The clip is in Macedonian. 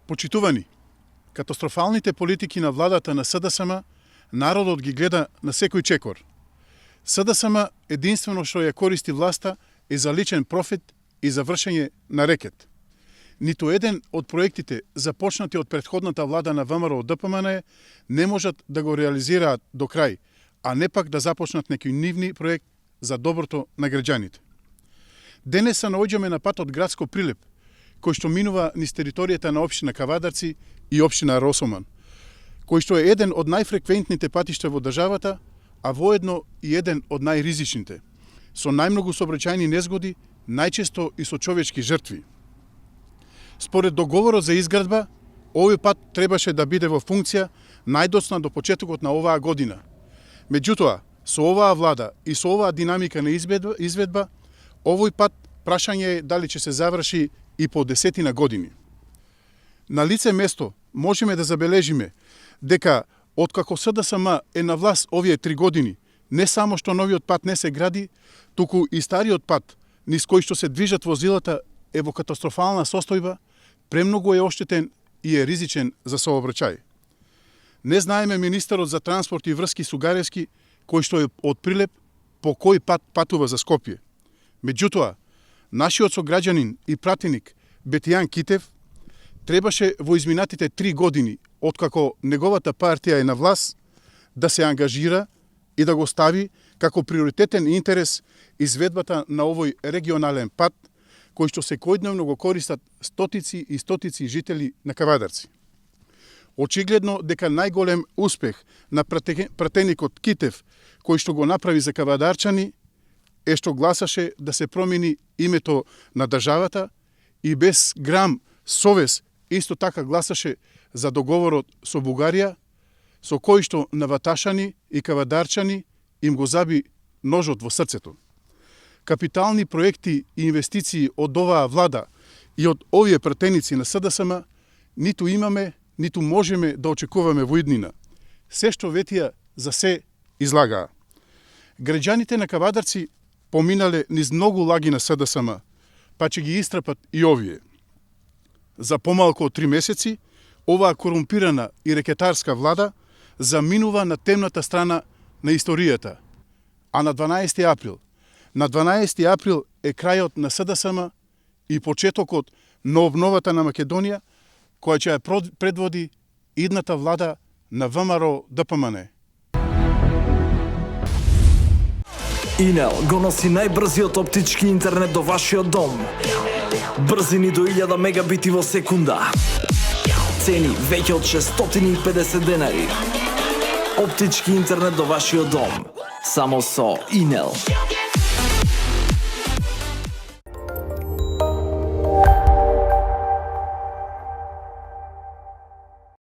Почитувани, катастрофалните политики на владата на СДСМ народот ги гледа на секој чекор. СДСМ единствено што ја користи власта е за личен профит и за вршење на рекет. Ниту еден од проектите започнати од претходната влада на ВМРО ДПМН не можат да го реализираат до крај, а не пак да започнат некој нивни проект за доброто на граѓаните. Денес се наоѓаме на патот Градско Прилеп, кој што минува низ територијата на општина Кавадарци и општина Росоман, кој што е еден од најфреквентните патишта во државата, а воедно и еден од најризичните, со најмногу сообраќајни незгоди, најчесто и со човечки жртви. Според договорот за изградба, овој пат требаше да биде во функција најдоцна до почетокот на оваа година. Меѓутоа, со оваа влада и со оваа динамика на изведба, овој пат прашање е дали ќе се заврши и по 10 години. На лице место можеме да забележиме дека откако СДСМ е на власт овие 3 години, не само што новиот пат не се гради, туку и стариот пат низ кој што се движат возилата е во катастрофална состојба, премногу е оштетен и е ризичен за сообраќај. Не знаеме министерот за транспорт и врски Сугаревски, кој што е од Прилеп, по кој пат патува за Скопје. Меѓутоа, нашиот сограѓанин и пратеник Бетијан Китев требаше во изминатите 3 години, откако неговата партија е на власт, да се ангажира и да го стави како приоритетен интерес изведбата на овој регионален пат, кој што секојдневно го користат стотици и стотици жители на Кавадарци. Очигледно дека најголем успех на пратеникот Китев, кој што го направи за кавадарчани, е што гласаше да се промени името на државата и без грам совест исто така гласаше за договорот со Бугарија, со кој што наваташани и кавадарчани им го заби ножот во срцето. Капитални проекти и инвестиции од оваа влада и од овие пратеници на СДСМ ниту имаме, ниту можеме да очекуваме во иднина. Се што ветија за се излагаа. Граѓаните на Кавадарци поминале низ многу лаги на СДСМ, па ќе ги истрапат и овие. За помалку од 3 месеци, оваа корумпирана и рекетарска влада заминува на темната страна на историјата. А на 12 април е крајот на СДСМ и почетокот на обновата на Македонија, која ќе ја предводи идната влада на ВМРО ДПМН. Инел го носи најбрзиот оптички интернет до вашиот дом. Брзини до 1000 мегабити во секунда. Цени веќе од 650 денари. Оптички интернет до вашиот дом. Само со Инел.